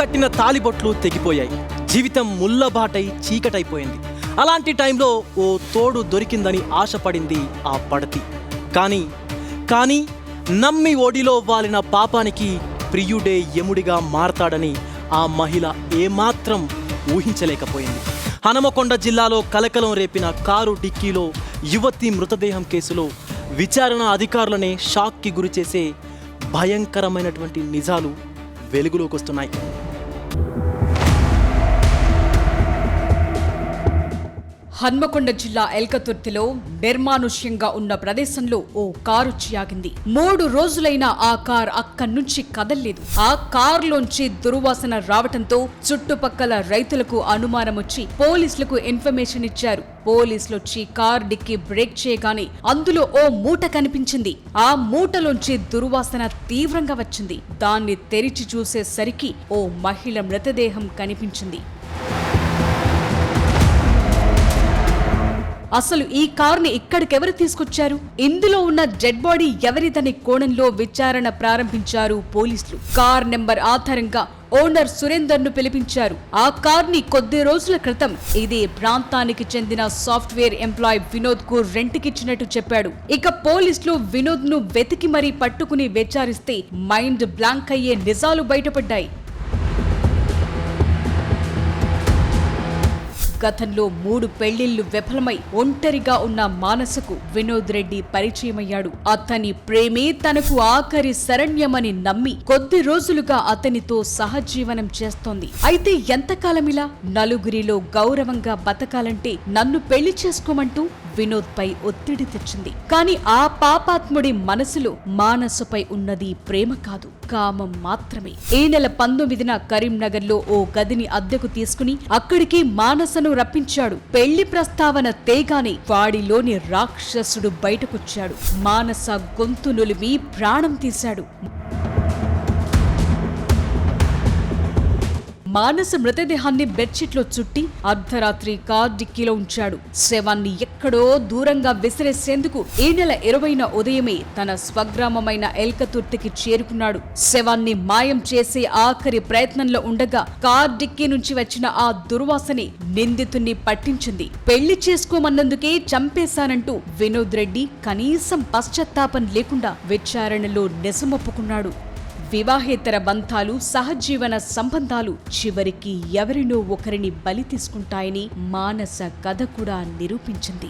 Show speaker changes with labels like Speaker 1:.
Speaker 1: కట్టిన తాలిబొట్లు తెగిపోయాయి. జీవితం ముళ్ళబాటై చీకటైపోయింది. అలాంటి టైంలో ఓ తోడు దొరికిందని ఆశపడింది ఆ పడతి. కానీ నమ్మి ఒడిలో వాలిన పాపానికి ప్రియుడే యముడిగా మారతాడని ఆ మహిళ ఏమాత్రం ఊహించలేకపోయింది. హనుమకొండ జిల్లాలో కలకలం రేపిన కారు డిక్కీలో యువతి మృతదేహం కేసులో విచారణ అధికారులనే షాక్కి గురిచేసే భయంకరమైనటువంటి నిజాలు వెలుగులోకి వస్తున్నాయి.
Speaker 2: హన్మకొండ జిల్లా ఎల్కతుర్తిలో నిర్మానుష్యంగా ఉన్న ప్రదేశంలో ఓ కారు ఆగింది. 3 రోజులైనా ఆ కార్ అక్కడి నుంచి కదల్లేదు. ఆ కారులోంచి దుర్వాసన రావటంతో చుట్టుపక్కల రైతులకు అనుమానం వచ్చి పోలీసులకు ఇన్ఫర్మేషన్ ఇచ్చారు. పోలీసులు వచ్చి కార్ డిక్కి బ్రేక్ చేయగానే అందులో ఓ మూట కనిపించింది. ఆ మూటలోంచి దుర్వాసన తీవ్రంగా వచ్చింది. దాన్ని తెరిచి చూసేసరికి ఓ మహిళ మృతదేహం కనిపించింది. అసలు ఈ కారుని ఇక్కడికెవరు తీసుకొచ్చారు, ఇందులో ఉన్న డెడ్ బాడీ ఎవరిదని కోణంలో విచారణ ప్రారంభించారు పోలీసులు. కార్ నెంబర్ ఆధారంగా ఓనర్ సురేందర్ ను పిలిపించారు. ఆ కార్ని కొద్ది రోజుల క్రితం ఇదే ప్రాంతానికి చెందిన సాఫ్ట్వేర్ ఎంప్లాయ్ వినోద్ కు రెంట్కిచ్చినట్టు చెప్పాడు. ఇక పోలీసులు వినోద్ ను వెతికి మరీ పట్టుకుని విచారిస్తే మైండ్ బ్లాంక్ అయ్యే నిజాలు బయటపడ్డాయి. గతంలో 3 పెళ్లిళ్లు విఫలమై ఒంటరిగా ఉన్న మానసకు వినోద్ రెడ్డి పరిచయమయ్యాడు. అతని ప్రేమే తనకు ఆఖరి శరణ్యమని నమ్మి కొద్ది రోజులుగా అతనితో సహజీవనం చేస్తోంది. అయితే ఎంతకాలమిలా? నలుగురిలో గౌరవంగా బతకాలంటే నన్ను పెళ్లి చేసుకోమంటూ వినోద్ పై ఒత్తిడి తెచ్చింది. కానీ ఆ పాపాత్ముడి మనసులో మానసపై ఉన్నది ప్రేమ కాదు, కామం మాత్రమే. ఈ నెల 19న కరీంనగర్లో ఓ గదిని అద్దెకు తీసుకుని అక్కడికి మానసను రప్పించాడు. పెళ్లి ప్రస్తావన తేగానే వాడిలోని రాక్షసుడు బయటకొచ్చాడు. మానస గొంతు నులిమి ప్రాణం తీశాడు. మానస మృతదేహాన్ని బెడ్షీట్లో చుట్టి అర్ధరాత్రి కార్ డిక్కీలో ఉంచాడు. శవాన్ని ఎక్కడో దూరంగా విసిరేసేందుకు ఈ నెల 20న ఉదయమే తన స్వగ్రామమైన ఎల్కతుర్తికి చేరుకున్నాడు. శవాన్ని మాయం చేసే ఆఖరి ప్రయత్నంలో ఉండగా కార్ డిక్కీ నుంచి వచ్చిన ఆ దుర్వాసనే నిందితుణ్ణి పట్టించింది. పెళ్లి చేసుకోమన్నందుకే చంపేశానంటూ వినోద్ రెడ్డి కనీసం పశ్చాత్తాపం లేకుండా విచారణలో నిజమొప్పుకున్నాడు. వివాహేతర బంధాలు, సహజీవన సంబంధాలు చివరికి ఎవరినో ఒకరిని బలి తీసుకుంటాయని మానస కథ కూడా నిరూపించింది.